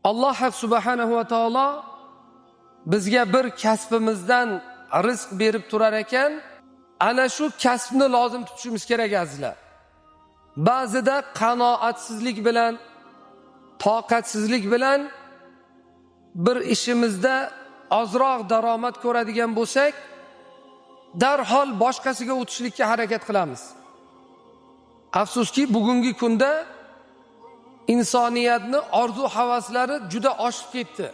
Alloh subhanahu va taolo bizga bir kasbimizdan rizq berib turar ekan, ana shu kasbni lozim tutishimiz kerak azizlar. Ba'zida qanoatsizlik bilan, toqatsizlik bilan bir ishimizda ozroq daromad ko'radigan bo'lsak, darhol boshqasiga o'tishlikka harakat qilamiz. Afsuski bugungi kunda insoniyatni orzu havaslari juda oshib ketdi.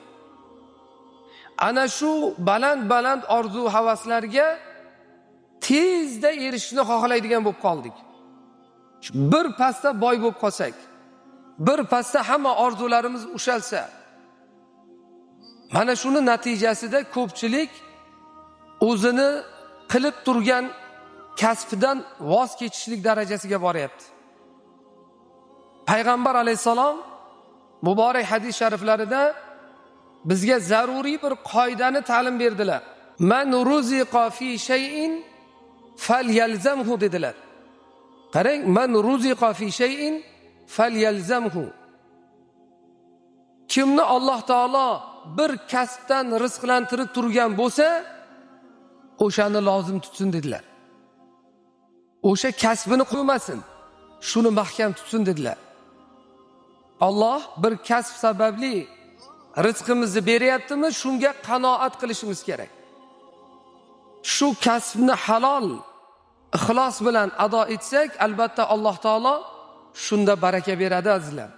Ana shu baland orzu havaslarga tezda erishishni xohlaydigan bo'lib qoldik. Bir pasda boy bo'lib qolsak, bir pasda hamma orzularimiz ushalsa, mana shuni natijasida ko'pchilik o'zini qilib turgan kasbidan voz kechishlik darajasiga boryapti. Payg'ambar alayhisalom muborak hadis shariflarida bizga zaruriy bir qoidani ta'lim berdilar. Man ruziqa fi shay'in falyalzamhu dedilar. Qarang, man ruziqa fi shay'in falyalzamhu. Kimni Alloh taolo bir kasbdan rizqlantirib turgan bo'lsa, o'shani lozim tutsin dedilar. O'sha kasbini qo'ymasin, shuni mahkam tutsin dedilar. Alloh bir kasb sababli rizqimizni beryaptimi, shunga qanoat qilishimiz kerak. Shu kasbni halol, ixlos bilan ado etsak, albatta Alloh taolo shunda baraka beradi azizlar.